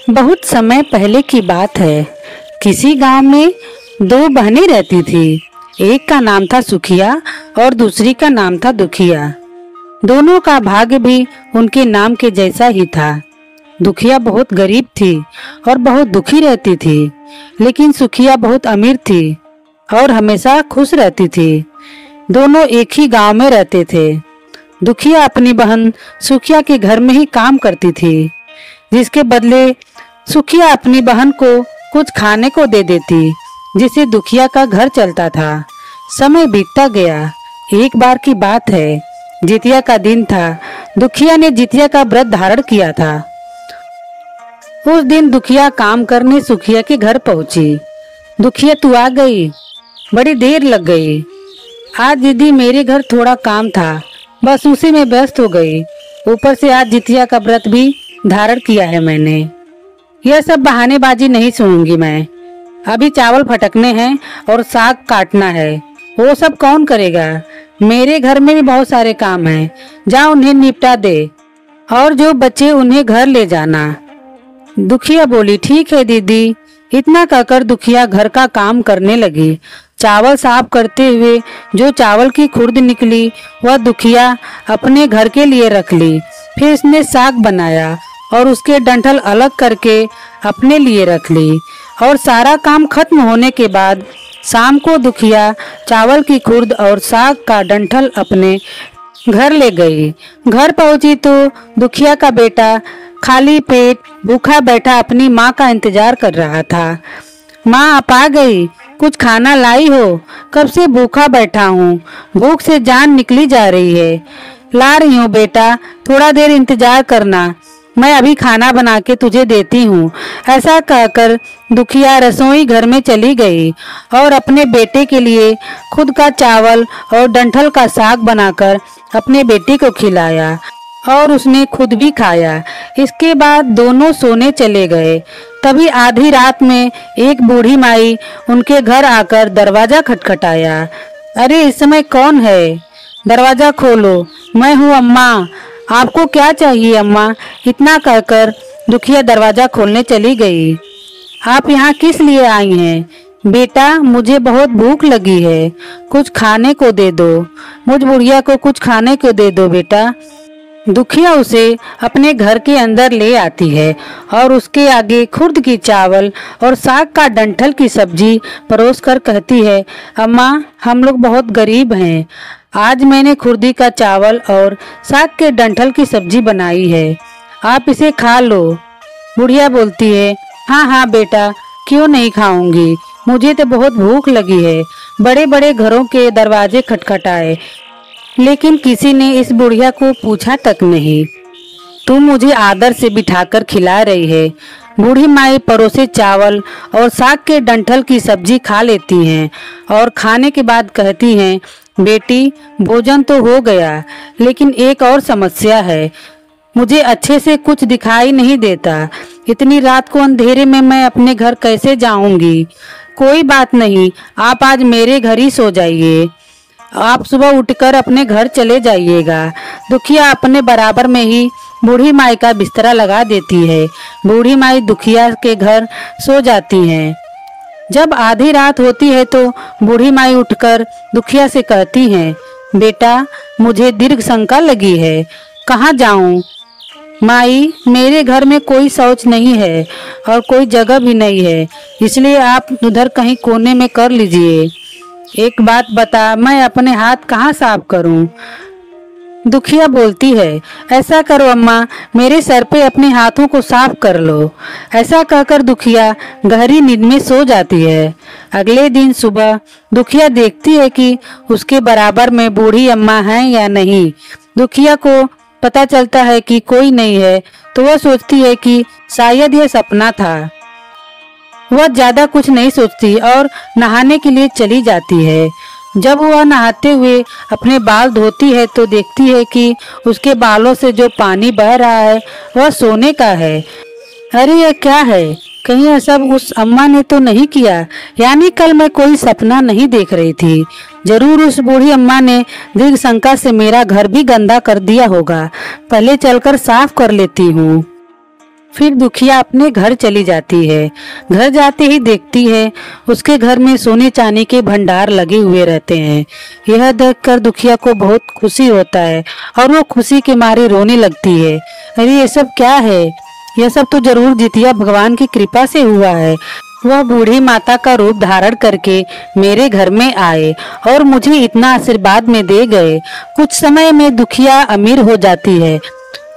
बहुत समय पहले की बात है। किसी गांव में दो बहनें रहती थी। एक का नाम था सुखिया और दूसरी का नाम था दुखिया। दोनों का भाग्य भी उनके नाम के जैसा ही था। दुखिया बहुत गरीब थी और बहुत दुखी रहती थी, लेकिन सुखिया बहुत अमीर थी और हमेशा खुश रहती थी। दोनों एक ही गांव में रहते थे। दुखिया अपनी बहन सुखिया के घर में ही काम करती थी, जिसके बदले सुखिया अपनी बहन को कुछ खाने को दे देती, जिससे दुखिया का घर चलता था। समय बीतता गया। एक बार की बात है, जितिया का दिन था। दुखिया ने जितिया का व्रत धारण किया था। उस दिन दुखिया काम करने सुखिया के घर पहुंची। दुखिया, तू आ गई? बड़ी देर लग गई। आज दीदी मेरे घर थोड़ा काम था, बस उसी में व्यस्त हो गई। ऊपर से आज जितिया का व्रत भी धारण किया है मैंने। यह सब बहानेबाजी नहीं सुनूंगी मैं। अभी चावल फटकने हैं और साग काटना है, वो सब कौन करेगा? मेरे घर में भी बहुत सारे काम हैं, जा उन्हें निपटा दे और जो बच्चे उन्हें घर ले जाना। दुखिया बोली, ठीक है दीदी। इतना कहकर दुखिया घर का काम करने लगी। चावल साफ करते हुए जो चावल की खुर्द निकली वह दुखिया अपने घर के लिए रख ली। फिर उसने साग बनाया और उसके डंठल अलग करके अपने लिए रख ली। और सारा काम खत्म होने के बाद शाम को दुखिया चावल की खुर्द और साग का डंठल अपने घर ले गई। घर पहुंची तो दुखिया का बेटा खाली पेट भूखा बैठा अपनी माँ का इंतजार कर रहा था। माँ, आप आ गई? कुछ खाना लाई हो? कब से भूखा बैठा हूँ, भूख से जान निकली जा रही है। ला रही हूँ बेटा, थोड़ा देर इंतजार करना, मैं अभी खाना बना के तुझे देती हूँ। ऐसा कहकर दुखिया रसोई घर में चली गई और अपने बेटे के लिए खुद का चावल और डंठल का साग बनाकर अपने बेटे को खिलाया और उसने खुद भी खाया। इसके बाद दोनों सोने चले गए। तभी आधी रात में एक बूढ़ी माई उनके घर आकर दरवाजा खटखटाया। अरे, इस समय कौन है? दरवाजा खोलो, मैं हूँ अम्मा। आपको क्या चाहिए अम्मा? इतना कहकर दुखिया दरवाजा खोलने चली गई। आप यहाँ किस लिए आई हैं? बेटा, मुझे बहुत भूख लगी है, कुछ खाने को दे दो। मुझ बुढ़िया को कुछ खाने को दे दो बेटा। दुखिया उसे अपने घर के अंदर ले आती है और उसके आगे खुर्द की चावल और साग का डंठल की सब्जी परोस कर कहती है, अम्मा, हम लोग बहुत गरीब हैं। आज मैंने खुर्दी का चावल और साग के डंठल की सब्जी बनाई है, आप इसे खा लो। बुढ़िया बोलती है, हाँ हाँ बेटा, क्यों नहीं खाऊंगी, मुझे तो बहुत भूख लगी है। बड़े बड़े घरों के दरवाजे खटखटाए, लेकिन किसी ने इस बुढ़िया को पूछा तक नहीं। तुम मुझे आदर से बिठाकर खिला रही है। बूढ़ी माई परोसे चावल और साग के डंठल की सब्जी खा लेती हैं और खाने के बाद कहती हैं, बेटी, भोजन तो हो गया, लेकिन एक और समस्या है। मुझे अच्छे से कुछ दिखाई नहीं देता। इतनी रात को अंधेरे में मैं अपने घर कैसे जाऊंगी? कोई बात नहीं, आप आज मेरे घर ही सो जाइए। आप सुबह उठकर अपने घर चले जाइएगा। दुखिया अपने बराबर में ही बूढ़ी माई का बिस्तरा लगा देती है। बूढ़ी माई दुखिया के घर सो जाती हैं। जब आधी रात होती है तो बूढ़ी माई उठकर दुखिया से कहती हैं, बेटा, मुझे दीर्घ शंका लगी है, कहाँ जाऊं? माई, मेरे घर में कोई शौच नहीं है और कोई जगह भी नहीं है, इसलिए आप उधर कहीं कोने में कर लीजिए। एक बात बता, मैं अपने हाथ कहाँ साफ करूं? दुखिया बोलती है, ऐसा करो अम्मा, मेरे सर पे अपने हाथों को साफ कर लो। ऐसा कहकर दुखिया गहरी नींद में सो जाती है। अगले दिन सुबह दुखिया देखती है कि उसके बराबर में बूढ़ी अम्मा है या नहीं। दुखिया को पता चलता है कि कोई नहीं है, तो वह सोचती है कि शायद यह सपना था। वह ज्यादा कुछ नहीं सोचती और नहाने के लिए चली जाती है। जब वह नहाते हुए अपने बाल धोती है तो देखती है कि उसके बालों से जो पानी बह रहा है वह सोने का है। अरे, यह क्या है? कहीं यह सब उस अम्मा ने तो नहीं किया? यानी कल मैं कोई सपना नहीं देख रही थी। जरूर उस बूढ़ी अम्मा ने दीर्घ शंका से मेरा घर भी गंदा कर दिया होगा। पहले चलकर साफ कर लेती हूँ। फिर दुखिया अपने घर चली जाती है। घर जाते ही देखती है उसके घर में सोने चांदी के भंडार लगे हुए रहते हैं। यह देखकर दुखिया को बहुत खुशी होता है और वो खुशी के मारे रोने लगती है। अरे ये सब क्या है? यह सब तो जरूर जितिया भगवान की कृपा से हुआ है। वह बूढ़ी माता का रूप धारण करके मेरे घर में आए और मुझे इतना आशीर्वाद में दे गए। कुछ समय में दुखिया अमीर हो जाती है।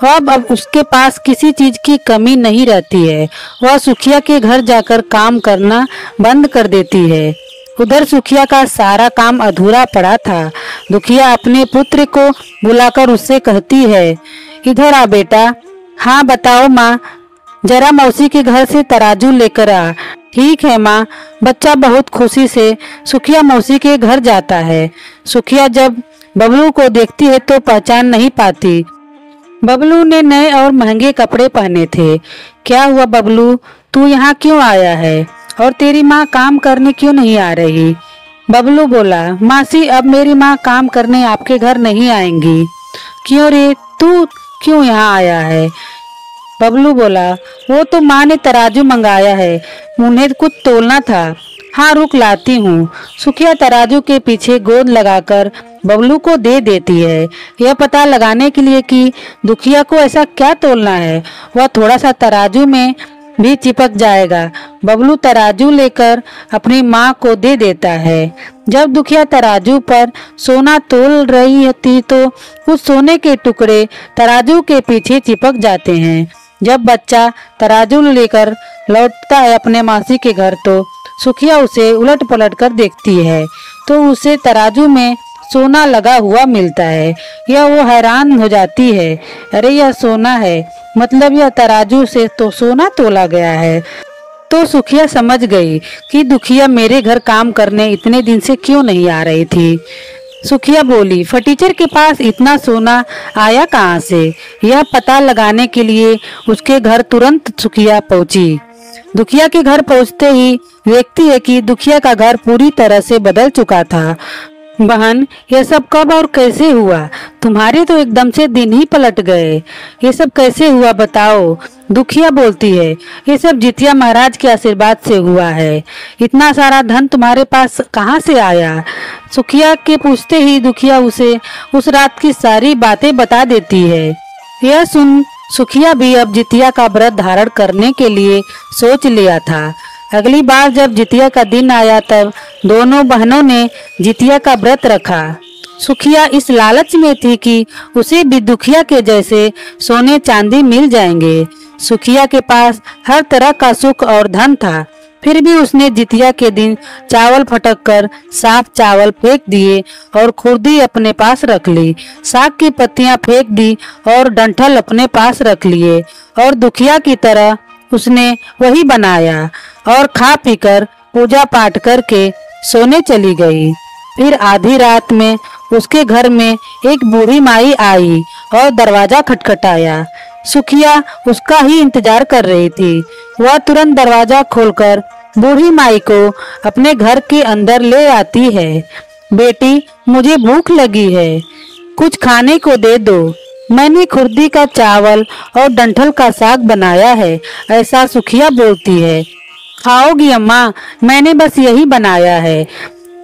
अब उसके पास किसी चीज की कमी नहीं रहती है। वह सुखिया के घर जाकर काम करना बंद कर देती है। उधर सुखिया का सारा काम अधूरा पड़ा था। दुखिया अपने पुत्र को बुलाकर उससे कहती है, इधर आ बेटा। हाँ बताओ माँ। जरा मौसी के घर से तराजू लेकर आ। ठीक है माँ। बच्चा बहुत खुशी से सुखिया मौसी के घर जाता है। सुखिया जब बबलू को देखती है तो पहचान नहीं पाती। बबलू ने नए और महंगे कपड़े पहने थे। क्या हुआ बबलू, तू यहाँ क्यों आया है और तेरी माँ काम करने क्यों नहीं आ रही? बबलू बोला, मासी अब मेरी माँ काम करने आपके घर नहीं आएंगी। क्यों रे, तू क्यों यहाँ आया है? बबलू बोला, वो तो माँ ने तराजू मंगाया है, उन्हें कुछ तोलना था। हाँ रुक लाती हूँ। सुखिया तराजू के पीछे गोद लगाकर बबलू को दे देती है, यह पता लगाने के लिए कि दुखिया को ऐसा क्या तोलना है। वह थोड़ा सा तराजू में भी चिपक जाएगा। बबलू तराजू लेकर अपनी माँ को दे देता है। जब दुखिया तराजू पर सोना तोल रही थी तो कुछ सोने के टुकड़े तराजू के पीछे चिपक जाते हैं। जब बच्चा तराजू लेकर लौटता है अपने मासी के घर तो सुखिया उसे उलट पलट कर देखती है तो उसे तराजू में सोना लगा हुआ मिलता है। यह वो हैरान हो जाती है, अरे यह सोना है, मतलब यह तराजू से तो सोना तोला गया है। तो सुखिया समझ गई कि दुखिया मेरे घर काम करने इतने दिन से क्यों नहीं आ रही थी। सुखिया बोली, फटीचर के पास इतना सोना आया कहाँ से? यह पता लगाने के लिए उसके घर तुरंत सुखिया पहुंची। दुखिया के घर पहुंचते ही देखती है कि दुखिया का घर पूरी तरह से बदल चुका था। बहन, यह सब कब और कैसे हुआ? तुम्हारे तो एकदम से दिन ही पलट गए। ये सब कैसे हुआ बताओ? दुखिया बोलती है, ये सब जितिया महाराज के आशीर्वाद से हुआ है। इतना सारा धन तुम्हारे पास कहाँ से आया? सुखिया के पूछते ही दुखिया उसे उस रात की सारी बातें बता देती है। यह सुन सुखिया भी अब जितिया का व्रत धारण करने के लिए सोच लिया था। अगली बार जब जितिया का दिन आया तब दोनों बहनों ने जितिया का व्रत रखा। सुखिया इस लालच में थी कि उसे भी दुखिया के जैसे सोने चांदी मिल जाएंगे। सुखिया के पास हर तरह का सुख और धन था, फिर भी उसने जितिया के दिन चावल फटक कर साफ चावल फेंक दिए और खुर्दी अपने पास रख ली। साग की पत्तियां फेंक दी और डंठल अपने पास रख लिए और दुखिया की तरह उसने वही बनाया और खा पीकर पूजा पाठ करके सोने चली गई। फिर आधी रात में उसके घर में एक बूढ़ी माई आई और दरवाजा खटखटाया। सुखिया उसका ही इंतजार कर रही थी। वह तुरंत दरवाजा खोलकर बूढ़ी माई को अपने घर के अंदर ले आती है। बेटी, मुझे भूख लगी है, कुछ खाने को दे दो। मैंने खुर्दी का चावल और डंठल का साग बनाया है, ऐसा सुखिया बोलती है। खाओगी अम्मा? मैंने बस यही बनाया है।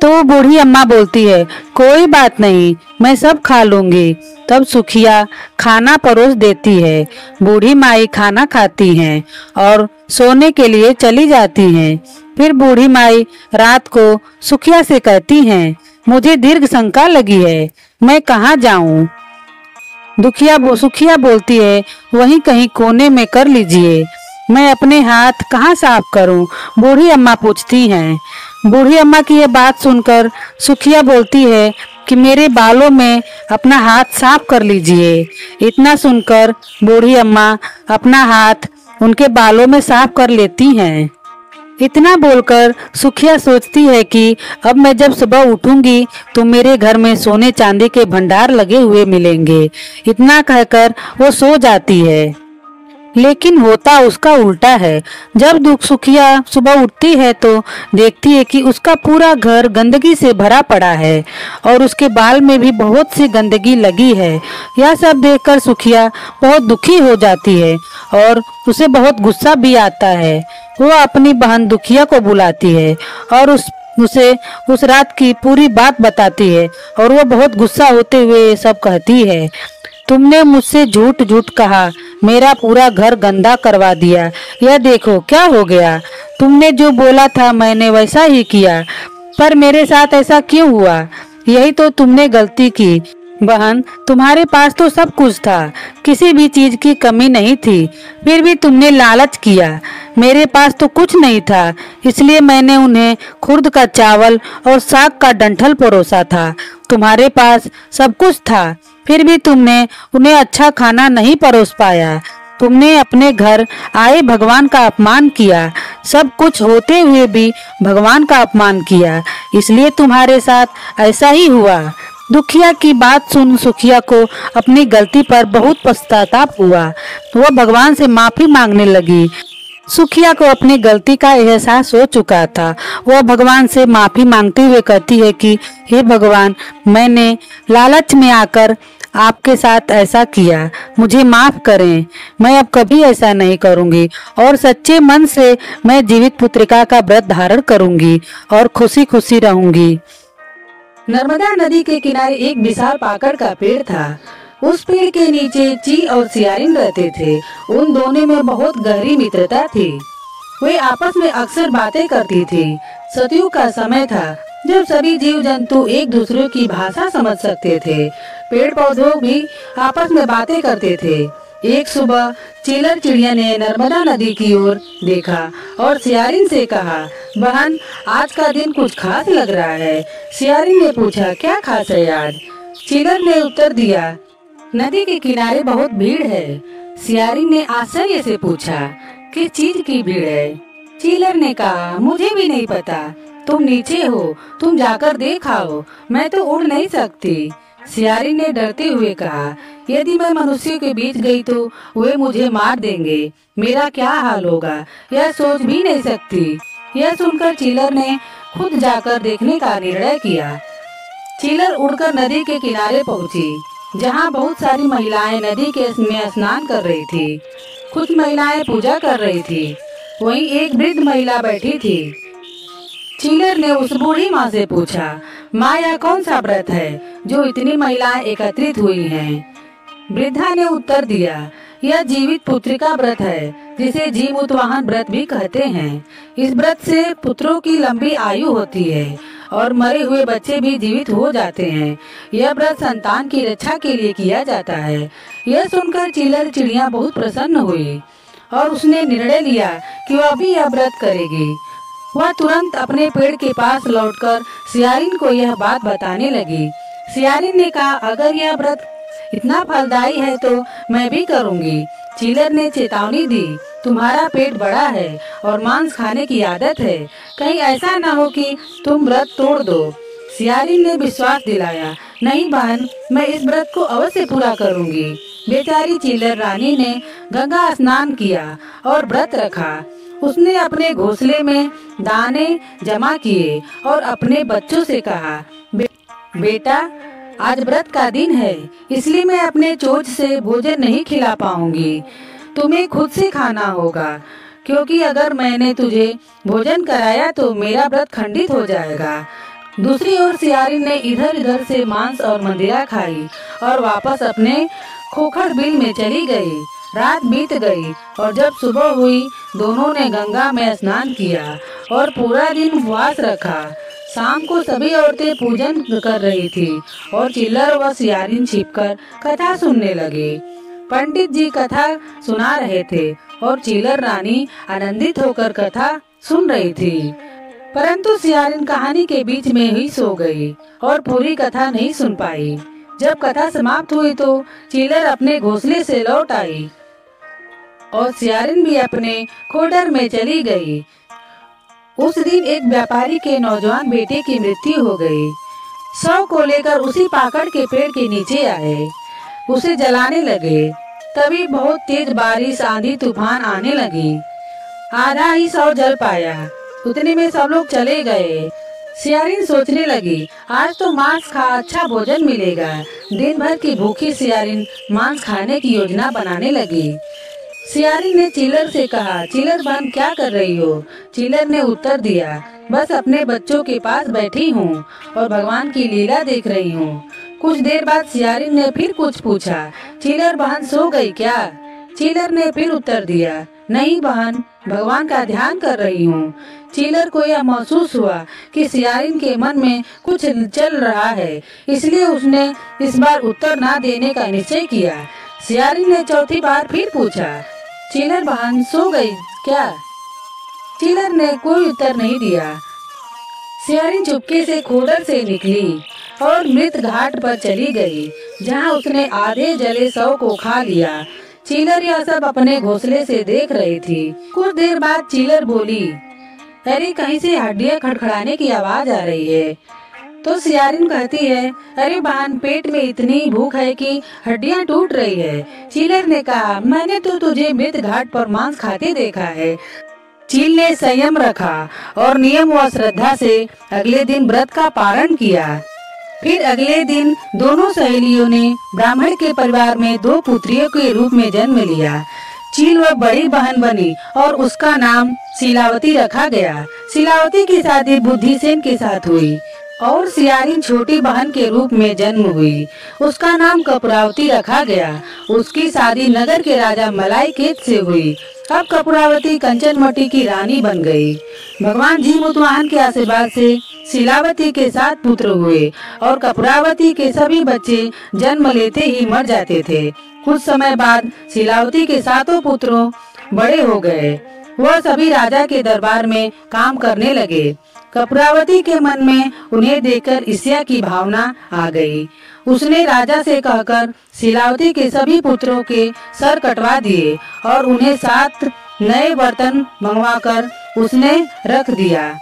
तो बूढ़ी अम्मा बोलती है, कोई बात नहीं, मैं सब खा लूंगी। तब सुखिया खाना परोस देती है। बूढ़ी माई खाना खाती हैं और सोने के लिए चली जाती हैं। फिर बूढ़ी माई रात को सुखिया से कहती हैं, मुझे दीर्घ शंका लगी है, मैं कहाँ जाऊं? सुखिया बोलती है, वहीं कहीं कोने में कर लीजिए। मैं अपने हाथ कहाँ साफ करूं? बूढ़ी अम्मा पूछती हैं। बूढ़ी अम्मा की यह बात सुनकर सुखिया बोलती है कि मेरे बालों में अपना हाथ साफ कर लीजिए। इतना सुनकर बूढ़ी अम्मा अपना हाथ उनके बालों में साफ कर लेती हैं। इतना बोलकर सुखिया सोचती है कि अब मैं जब सुबह उठूंगी तो मेरे घर में सोने चांदी के भंडार लगे हुए मिलेंगे। इतना कहकर वो सो जाती है। लेकिन होता उसका उल्टा है। जब सुखिया सुबह उठती है तो देखती है कि उसका पूरा घर गंदगी से भरा पड़ा है और उसके बाल में भी बहुत सी गंदगी लगी है। यह सब देखकर सुखिया बहुत दुखी हो जाती है और उसे बहुत गुस्सा भी आता है। वह अपनी बहन दुखिया को बुलाती है और उसे उस रात की पूरी बात बताती है और वह बहुत गुस्सा होते हुए ये सब कहती है। तुमने मुझसे झूठ झूठ कहा, मेरा पूरा घर गंदा करवा दिया। यह देखो क्या हो गया। तुमने जो बोला था मैंने वैसा ही किया, पर मेरे साथ ऐसा क्यों हुआ? यही तो तुमने गलती की। बहन, तुम्हारे पास तो सब कुछ था, किसी भी चीज की कमी नहीं थी, फिर भी तुमने लालच किया। मेरे पास तो कुछ नहीं था, इसलिए मैंने उन्हें खुर्द का चावल और साग का डंठल परोसा था। तुम्हारे पास सब कुछ था, फिर भी तुमने उन्हें अच्छा खाना नहीं परोस पाया। तुमने अपने घर आए भगवान का अपमान किया। सब कुछ होते हुए भी भगवान का अपमान किया, इसलिए तुम्हारे साथ ऐसा ही हुआ। दुखिया की बात सुन सुखिया को अपनी गलती पर बहुत पश्चाताप हुआ। वह भगवान से माफी मांगने लगी। सुखिया को अपनी गलती का एहसास हो चुका था। वह भगवान से माफी मांगते हुए कहती है कि हे भगवान, मैंने लालच में आकर आपके साथ ऐसा किया, मुझे माफ करें। मैं अब कभी ऐसा नहीं करूंगी और सच्चे मन से मैं जीवित पुत्रिका का व्रत धारण करूंगी और खुशी खुशी रहूंगी। नर्मदा नदी के किनारे एक विशाल पाकड़ का पेड़ था। उस पेड़ के नीचे ची और सियारिन रहते थे। उन दोनों में बहुत गहरी मित्रता थी। वे आपस में अक्सर बातें करती थी। सतयुग का समय था जब सभी जीव जंतु एक दूसरे की भाषा समझ सकते थे। पेड़ पौधों भी आपस में बातें करते थे। एक सुबह चीलर चिड़िया ने नर्मदा नदी की ओर देखा और सियारिन से कहा, बहन, आज का दिन कुछ खास लग रहा है। सियारिन ने पूछा, क्या खास है आज? चीलर ने उत्तर दिया, नदी के किनारे बहुत भीड़ है। सियारिन ने आश्चर्य से पूछा, किस चीज की भीड़ है? चीलर ने कहा, मुझे भी नहीं पता, तुम नीचे हो, तुम जाकर देख आओ, मैं तो उड़ नहीं सकती। सियारिन ने डरते हुए कहा, यदि मैं मनुष्यों के बीच गई तो वे मुझे मार देंगे, मेरा क्या हाल होगा, यह सोच भी नहीं सकती। यह सुनकर चीलर ने खुद जाकर देखने का निर्णय किया। चीलर उड़कर नदी के किनारे पहुंची, जहां बहुत सारी महिलाएं नदी के में स्नान कर रही थी। कुछ महिलाएं पूजा कर रही थी। वहीं एक वृद्ध महिला बैठी थी। चीलर ने उस बूढ़ी माँ से पूछा, माँ, यह कौन सा व्रत है जो इतनी महिलाएं एकत्रित हुई हैं? वृद्धा ने उत्तर दिया, यह जीवित पुत्रिका व्रत है, जिसे जीवोत्वाहन व्रत भी कहते हैं। इस व्रत से पुत्रों की लंबी आयु होती है और मरे हुए बच्चे भी जीवित हो जाते हैं। यह व्रत संतान की रक्षा के लिए किया जाता है। यह सुनकर चीलर चिड़िया बहुत प्रसन्न हुई और उसने निर्णय लिया कि वह भी यह व्रत करेगी। वह तुरंत अपने पेड़ के पास लौटकर सियारिन को यह बात बताने लगी। सियारिन ने कहा, अगर यह व्रत इतना फलदायी है तो मैं भी करूंगी। चीलर ने चेतावनी दी, तुम्हारा पेट बड़ा है और मांस खाने की आदत है, कहीं ऐसा न हो कि तुम व्रत तोड़ दो। सियारिन ने विश्वास दिलाया, नहीं बहन, मैं इस व्रत को अवश्य पूरा करूंगी। बेचारी चीलर रानी ने गंगा स्नान किया और व्रत रखा। उसने अपने घोंसले में दाने जमा किए और अपने बच्चों से कहा, बेटा, आज व्रत का दिन है, इसलिए मैं अपने चोंच से भोजन नहीं खिला पाऊंगी। तुम्हें खुद से खाना होगा, क्योंकि अगर मैंने तुझे भोजन कराया तो मेरा व्रत खंडित हो जाएगा। दूसरी ओर सियारिन ने इधर उधर से मांस और मंदिरा खाई और वापस अपने खोखर बिल में चली गई। रात बीत गई और जब सुबह हुई, दोनों ने गंगा में स्नान किया और पूरा दिन उपवास रखा। शाम को सभी औरतें पूजन कर रही थी और चिल्लर व सियारिन छिपकर कथा सुनने लगे। पंडित जी कथा सुना रहे थे और चिल्लर रानी आनंदित होकर कथा सुन रही थी, परंतु सियारिन कहानी के बीच में ही सो गई और पूरी कथा नहीं सुन पाई। जब कथा समाप्त हुई तो चिल्लर अपने घोंसले से लौट आई और सियारिन भी अपने खोडर में चली गई। उस दिन एक व्यापारी के नौजवान बेटे की मृत्यु हो गई। शव को लेकर उसी पाकड़ के पेड़ के नीचे आए, उसे जलाने लगे। तभी बहुत तेज बारिश, आंधी, तूफान आने लगी। आधा ही सौ जल पाया। उतने में सब लोग चले गए। सियारिन सोचने लगी, आज तो मांस खा अच्छा भोजन मिलेगा। दिन भर की भूखी सियारिन मांस खाने की योजना बनाने लगी। सियारिन ने चिलर से कहा, चिलर बहन क्या कर रही हो? चिलर ने उत्तर दिया, बस अपने बच्चों के पास बैठी हूँ और भगवान की लीला देख रही हूँ। कुछ देर बाद सियारिन ने फिर कुछ पूछा, चिलर बहन सो गई क्या? चिलर ने फिर उत्तर दिया, नहीं बहन, भगवान का ध्यान कर रही हूँ। चिलर को यह महसूस हुआ कि सियारिन के मन में कुछ चल रहा है, इसलिए उसने इस बार उत्तर ना देने का निश्चय किया। सियारिन ने चौथी बार फिर पूछा, चिलर बहन सो गई क्या? चिलर ने कोई उत्तर नहीं दिया। सियारिन चुपके से खोडर से निकली और मृत घाट पर चली गई, जहाँ उसने आधे जले शव को खा लिया। चिलर यह सब अपने घोंसले से देख रही थी। कुछ देर बाद चिलर बोली, अरे कहीं से हड्डियां खड़खड़ाने की आवाज आ रही है। तो सियारिन कहती है, अरे बहन, पेट में इतनी भूख है कि हड्डियां टूट रही है। चिलर ने कहा, मैंने तो तुझे मृत घाट पर मांस खाते देखा है। चील ने संयम रखा और नियम व श्रद्धा से अगले दिन व्रत का पारण किया। फिर अगले दिन दोनों सहेलियों ने ब्राह्मण के परिवार में 2 पुत्रियों के रूप में जन्म लिया। चील वह बड़ी बहन बनी और उसका नाम शीलावती रखा गया। शीलावती की शादी बुद्धिसेन के साथ हुई और सियारिन छोटी बहन के रूप में जन्म हुई। उसका नाम कपूरावती रखा गया। उसकी शादी नगर के राजा मलाईकेत से हुई। अब कपूरावती कंचनमटी की रानी बन गई। भगवान जीमूतवाहन के आशीर्वाद से शीलावती के 7 पुत्र हुए और कपूरावती के सभी बच्चे जन्म लेते ही मर जाते थे। कुछ समय बाद शीलावती के 7 पुत्रों बड़े हो गए। वह सभी राजा के दरबार में काम करने लगे। कपूरावती के मन में उन्हें देखकर ईर्ष्या की भावना आ गई। उसने राजा से कहकर शीलावती के सभी पुत्रों के सर कटवा दिए और उन्हें 7 नए बर्तन मंगवाकर उसने रख दिया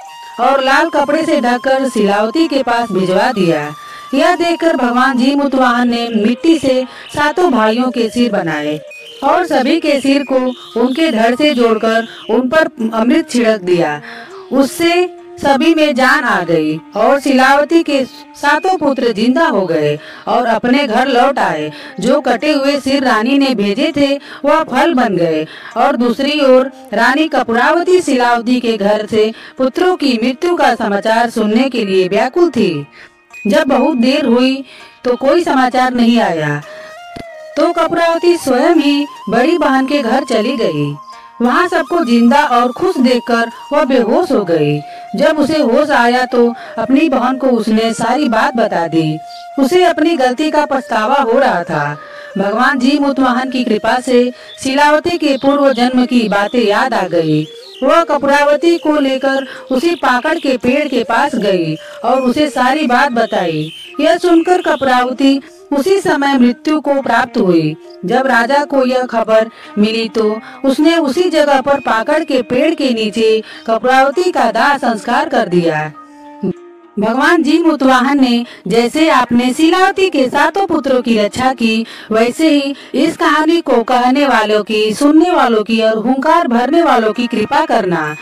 और लाल कपड़े से ढककर शीलावती के पास भिजवा दिया। यह देखकर भगवान जीमूतवाहन ने मिट्टी से 7 भाइयों के सिर बनाए और सभी के सिर को उनके धड़ से जोड़कर उन पर अमृत छिड़क दिया। उससे सभी में जान आ गई और शीलावती के 7 पुत्र जिंदा हो गए और अपने घर लौट आए। जो कटे हुए सिर रानी ने भेजे थे वह फल बन गए। और दूसरी ओर रानी कपूरावती शीलावती के घर से पुत्रों की मृत्यु का समाचार सुनने के लिए व्याकुल थी। जब बहुत देर हुई तो कोई समाचार नहीं आया, तो कपूरावती स्वयं ही बड़ी बहन के घर चली गई। वहाँ सबको जिंदा और खुश देखकर वह बेहोश हो गई। जब उसे होश आया तो अपनी बहन को उसने सारी बात बता दी। उसे अपनी गलती का पछतावा हो रहा था। भगवान जीमूतवाहन की कृपा से शीलावती के पूर्व जन्म की बातें याद आ गई। वह कपूरावती को लेकर उसी पाकड़ के पेड़ के पास गई और उसे सारी बात बताई। यह सुनकर कपूरावती उसी समय मृत्यु को प्राप्त हुई। जब राजा को यह खबर मिली तो उसने उसी जगह पर पाकड़ के पेड़ के नीचे कपूरावती का दाह संस्कार कर दिया। भगवान जीमूतवाहन ने जैसे आपने शीलावती के 7 पुत्रों की रक्षा की, वैसे ही इस कहानी को कहने वालों की, सुनने वालों की और हुंकार भरने वालों की कृपा करना।